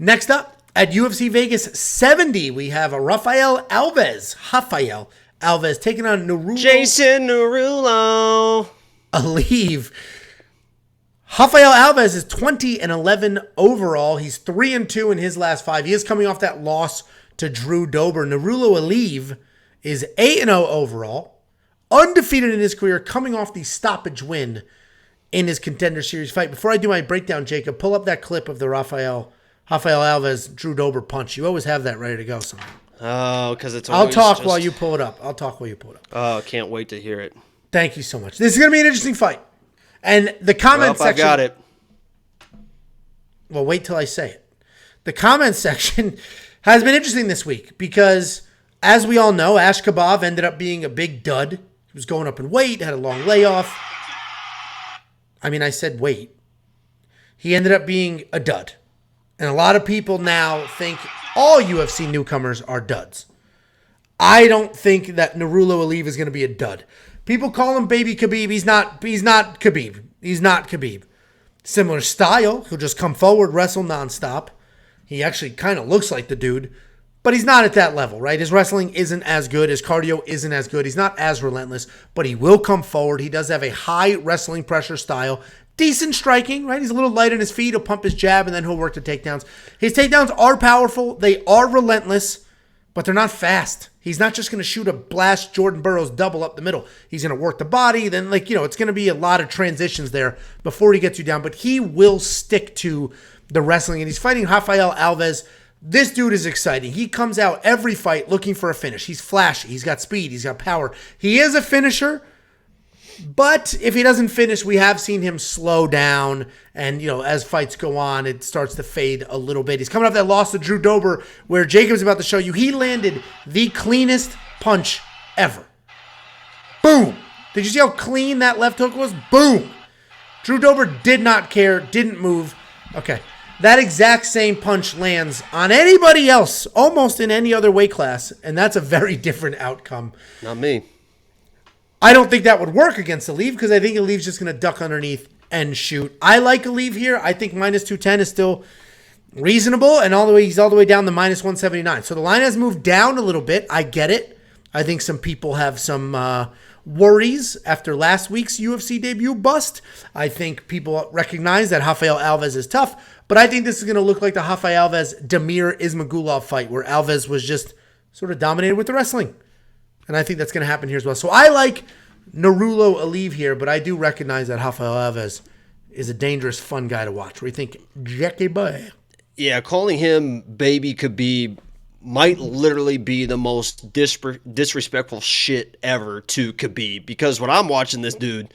Next up, at UFC Vegas 70, we have Rafael Alves taking on Nurullo Aliev. Rafael Alves is 20-11 overall. He's 3-2 in his last 5. He is coming off that loss to Drew Dober. Nurullo Aliev is 8-0 overall, undefeated in his career, coming off the stoppage win in his Contender Series fight. Before I do my breakdown, Jacob, pull up that clip of the Rafael Alves Drew Dober punch. You always have that ready to go. Oh, because it's always I'll talk while you pull it up. Oh, can't wait to hear it. Thank you so much. This is going to be an interesting fight. And the comment section... I got it. Well, wait till I say it. The comment section has been interesting this week because, as we all know, Ash Kebab ended up being a big dud. He was going up in weight, had a long layoff. I mean, I said wait. He ended up being a dud. And a lot of people now think all UFC newcomers are duds. I don't think that Nurullo Aliev is going to be a dud. People call him Baby Khabib. He's not Khabib. He's not Khabib. Similar style. He'll just come forward, wrestle nonstop. He actually kind of looks like the dude. But he's not at that level, right? His wrestling isn't as good. His cardio isn't as good. He's not as relentless. But he will come forward. He does have a high wrestling pressure style. Decent striking, right? He's a little light on his feet. He'll pump his jab, and then he'll work the takedowns. His takedowns are powerful. They are relentless, but they're not fast. He's not just going to shoot a blast Jordan Burroughs double up the middle. He's going to work the body. Then, it's going to be a lot of transitions there before he gets you down. But he will stick to the wrestling, and he's fighting Rafael Alves. This dude is exciting. He comes out every fight looking for a finish. He's flashy. He's got speed. He's got power. He is a finisher. But if he doesn't finish, we have seen him slow down. And, as fights go on, it starts to fade a little bit. He's coming off that loss to Drew Dober, where Jacob's about to show you he landed the cleanest punch ever. Boom. Did you see how clean that left hook was? Boom. Drew Dober did not care, didn't move. Okay. That exact same punch lands on anybody else, almost in any other weight class. And that's a very different outcome. Not me. I don't think that would work against Aliev because I think Aliev's just going to duck underneath and shoot. I like Aliev here. I think minus 210 is still reasonable, and he's all the way down to minus 179. So the line has moved down a little bit. I get it. I think some people have some worries after last week's UFC debut bust. I think people recognize that Rafael Alves is tough, but I think this is going to look like the Rafael Alves Damir Ismagulov fight where Alves was just sort of dominated with the wrestling. And I think that's going to happen here as well. So I like Nurullo Aliev here, but I do recognize that Rafael Alves is a dangerous, fun guy to watch. What do you think, Jackie Boy? Yeah, calling him Baby Khabib might literally be the most disrespectful shit ever to Khabib. Because when I'm watching this dude,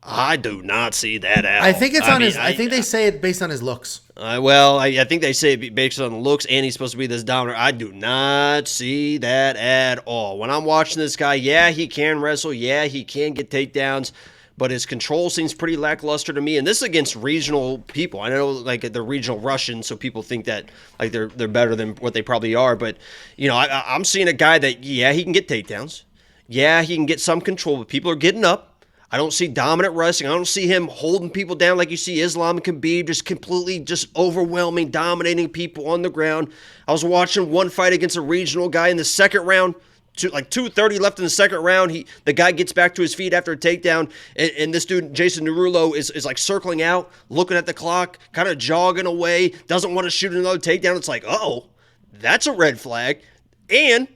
I do not see that at all. I think it's I think they say it based on his looks. I think they say it based on the looks, and he's supposed to be this dominant. I do not see that at all. When I'm watching this guy, yeah, he can wrestle. Yeah, he can get takedowns. But his control seems pretty lackluster to me. And this is against regional people. I know, they're regional Russians, so people think that, they're better than what they probably are. But, I'm seeing a guy that, yeah, he can get takedowns. Yeah, he can get some control, but people are getting up. I don't see dominant wrestling. I don't see him holding people down like you see Islam and Khabib, just completely just overwhelming, dominating people on the ground. I was watching one fight against a regional guy in the second round, 2:30 left in the second round. The guy gets back to his feet after a takedown, and this dude, Jason Nurullo, is circling out, looking at the clock, kind of jogging away, doesn't want to shoot another takedown. It's like, oh, that's a red flag. And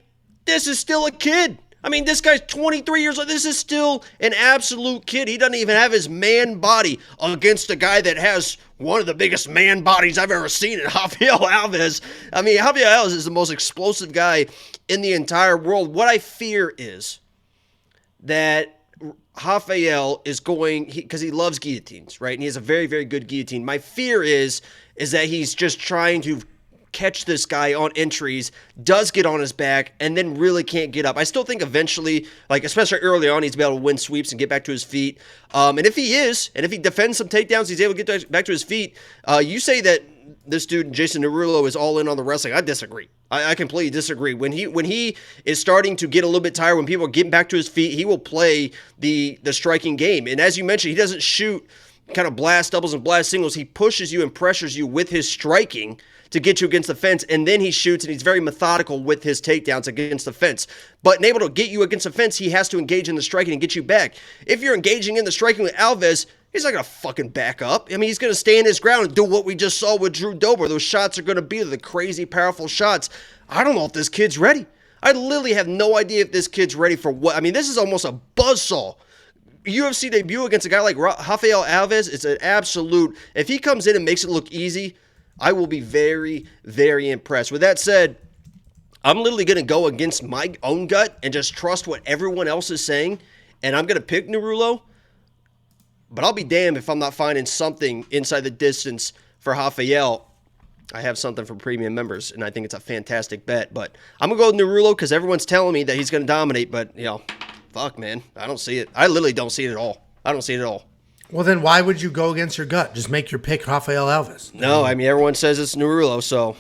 this is still a kid. I mean, this guy's 23 years old. This is still an absolute kid. He doesn't even have his man body against a guy that has one of the biggest man bodies I've ever seen in Rafael Alves. I mean, Rafael Alves is the most explosive guy in the entire world. What I fear is that Rafael is going, because he loves guillotines, right? And he has a very, very good guillotine. My fear is that he's just trying to catch this guy on entries, does get on his back, and then really can't get up. I still think eventually, especially early on, he's able to win sweeps and get back to his feet. And if he defends some takedowns, he's able to get back to his feet. You say that this dude, Jason Nurullo, is all in on the wrestling. I disagree. I completely disagree. When he is starting to get a little bit tired, when people are getting back to his feet, he will play the striking game. And as you mentioned, he doesn't shoot kind of blast doubles and blast singles, he pushes you and pressures you with his striking to get you against the fence, and then he shoots, and he's very methodical with his takedowns against the fence. But in able to get you against the fence, he has to engage in the striking and get you back. If you're engaging in the striking with Alves, he's not going to fucking back up. I mean, he's going to stand his ground and do what we just saw with Drew Dober. Those shots are going to be the crazy, powerful shots. I don't know if this kid's ready. I literally have no idea if this kid's ready for what. I mean, this is almost a buzzsaw. UFC debut against a guy like Rafael Alves, it's an absolute. If he comes in and makes it look easy, I will be very, very impressed. With that said, I'm literally going to go against my own gut and just trust what everyone else is saying, and I'm going to pick Nurullo, but I'll be damned if I'm not finding something inside the distance for Rafael. I have something for premium members, and I think it's a fantastic bet, but I'm going to go with Nurullo because everyone's telling me that he's going to dominate, but, fuck, man. I don't see it. I literally don't see it at all. I don't see it at all. Well, then why would you go against your gut? Just make your pick Rafael Alves. No, I mean, everyone says it's Nurullo, so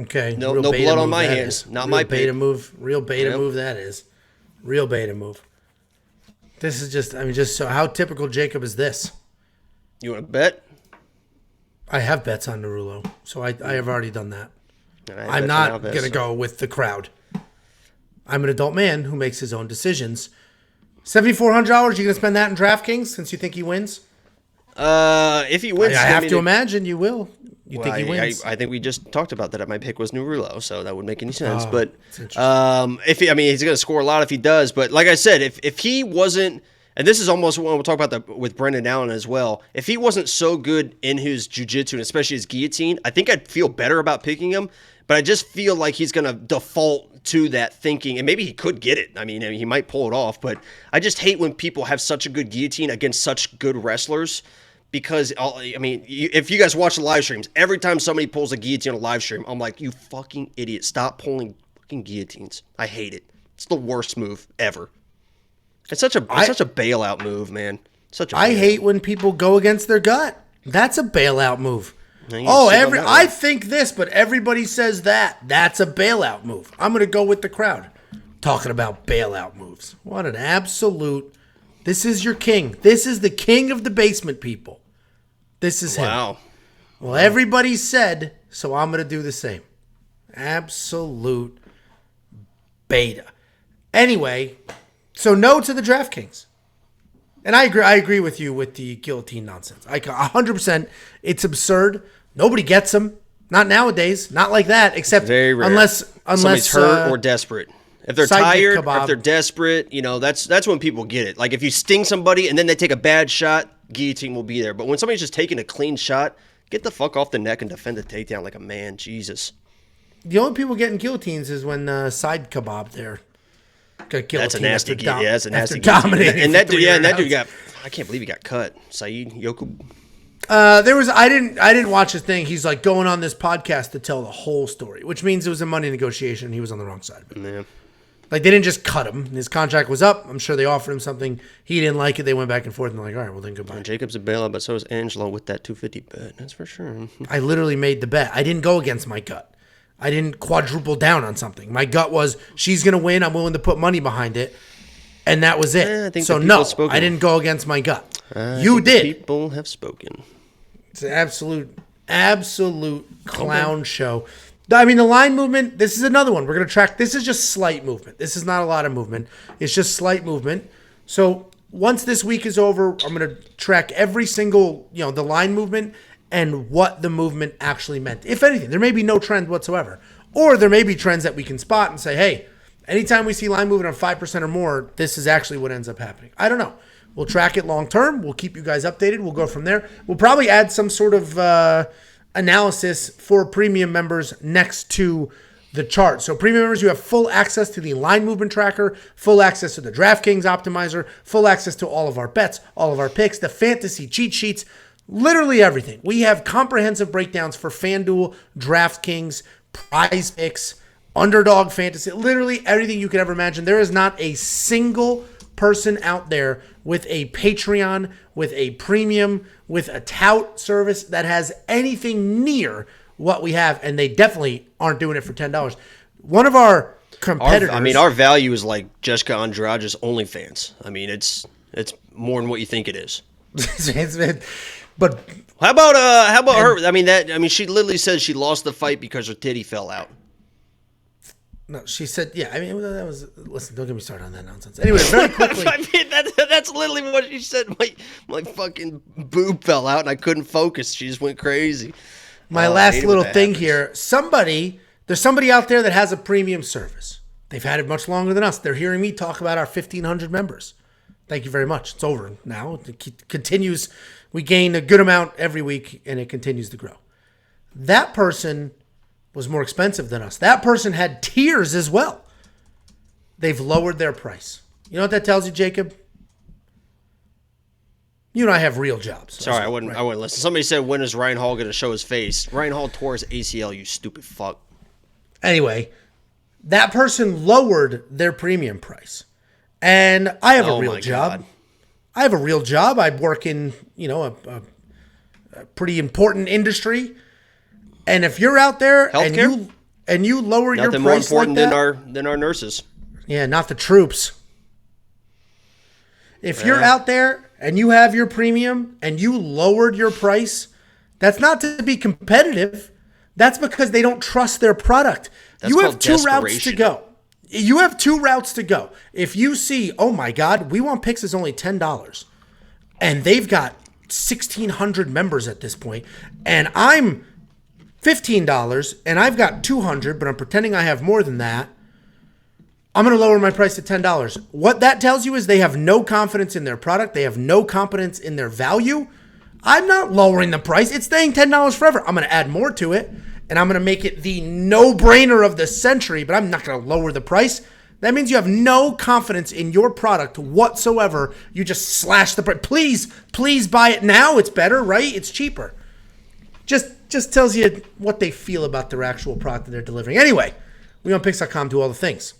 okay. No blood on my hands. Is. Not real my beta pick. move. Real beta move that is. Real beta move. This is just so how typical Jacob is this? You want to bet? I have bets on Nurullo, so I have already done that. I'm not going to go with the crowd. I'm an adult man who makes his own decisions. $7,400, you going to spend that in DraftKings since you think he wins? If he wins, I have to imagine you will. You think he wins? I think we just talked about that. My pick was Nurullo, so that would make any sense. Oh, but he's going to score a lot if he does. But like I said, if he wasn't, and this is almost what we'll talk about with Brendan Allen as well. If he wasn't so good in his jiu-jitsu and especially his guillotine, I think I'd feel better about picking him. But I just feel like he's going to default to that thinking, and maybe he could get it. I mean, he might pull it off, but I just hate when people have such a good guillotine against such good wrestlers because, I mean, if you guys watch the live streams, every time somebody pulls a guillotine on a live stream, I'm like, you fucking idiot. Stop pulling fucking guillotines. I hate it. It's the worst move ever. It's such a bailout move, man. I hate when people go against their gut. That's a bailout move. I think this, but everybody says that. That's a bailout move. I'm going to go with the crowd. Talking about bailout moves. What an absolute. This is your king. This is the king of the basement, people. This is him. Wow. Well, everybody said, so I'm going to do the same. Absolute beta. Anyway, so no to the DraftKings. And I agree with you with the guillotine nonsense. 100%. It's absurd. Nobody gets them. Not nowadays. Not like that. Except very rare. Unless somebody's hurt or desperate. If they're tired or if they're desperate, that's when people get it. Like if you sting somebody and then they take a bad shot, guillotine will be there. But when somebody's just taking a clean shot, get the fuck off the neck and defend the takedown like a man. Jesus. The only people getting guillotines is when side kebab there. That's a nasty guillotine. Yeah, that's a nasty guillotine. And that dude got. I can't believe he got cut. Saeed Yokub. I didn't watch his thing. He's like going on this podcast to tell the whole story, which means it was a money negotiation. And he was on the wrong side of it. Yeah. Like they didn't just cut him. His contract was up. I'm sure they offered him something. He didn't like it. They went back and forth and they're like, all right, well then goodbye. And Jacob's a bailout, but so is Angelo with that 250 bet. That's for sure. I literally made the bet. I didn't go against my gut. I didn't quadruple down on something. My gut was she's going to win. I'm willing to put money behind it. And that was it. So no, I didn't go against my gut. You did. People have spoken. It's an absolute clown show. I mean, the line movement, this is another one. We're going to track. This is just slight movement. This is not a lot of movement. It's just slight movement. So once this week is over, I'm going to track every single, the line movement and what the movement actually meant. If anything, there may be no trend whatsoever. Or there may be trends that we can spot and say, hey, anytime we see line movement on 5% or more, this is actually what ends up happening. I don't know. We'll track it long term. We'll keep you guys updated. We'll go from there. We'll probably add some sort of analysis for premium members next to the chart. So premium members, you have full access to the line movement tracker, full access to the DraftKings optimizer, full access to all of our bets, all of our picks, the fantasy cheat sheets, literally everything. We have comprehensive breakdowns for FanDuel, DraftKings, Prize Picks, Underdog Fantasy, literally everything you could ever imagine. There is not a single person out there with a Patreon, with a premium, with a tout service that has anything near what we have, and they definitely aren't doing it for $10. One of our competitors... our value is like Jessica Andrade's OnlyFans. I mean, it's more than what you think it is. But how about her? I mean, she literally said she lost the fight because her titty fell out. no, she said, yeah. I mean, that was. Listen, don't get me started on that nonsense. Anyway, very quickly. I mean, that's literally what she said. My fucking boob fell out and I couldn't focus. She just went crazy. My last little thing here. There's somebody out there that has a premium service. They've had it much longer than us. They're hearing me talk about our 1,500 members. Thank you very much. It's over now. It continues. We gain a good amount every week, and it continues to grow. That person was more expensive than us. That person had tiers as well. They've lowered their price. You know what that tells you, Jacob? You and I have real jobs. Sorry, I wouldn't listen. Somebody said, when is Ryan Hall going to show his face? Ryan Hall tore his ACL, you stupid fuck. Anyway, that person lowered their premium price. And I have a real job. God. I have a real job. I work in, a pretty important industry. And if you're out there healthcare? and you lower your price more important like that, than our nurses. Yeah, not the troops. If you're out there and you have your premium and you lowered your price, that's not to be competitive. That's because they don't trust their product. You have two routes to go. You have two routes to go. If you see, oh my God, We Want Picks is only $10, and they've got 1,600 members at this point, and I'm $15, and I've got 200, but I'm pretending I have more than that, I'm going to lower my price to $10. What that tells you is they have no confidence in their product. They have no confidence in their value. I'm not lowering the price. It's staying $10 forever. I'm going to add more to it, and I'm going to make it the no-brainer of the century, but I'm not going to lower the price. That means you have no confidence in your product whatsoever. You just slash the price. Please buy it now. It's better, right? It's cheaper. Just tells you what they feel about their actual product that they're delivering. Anyway, WeOnPicks.com do all the things.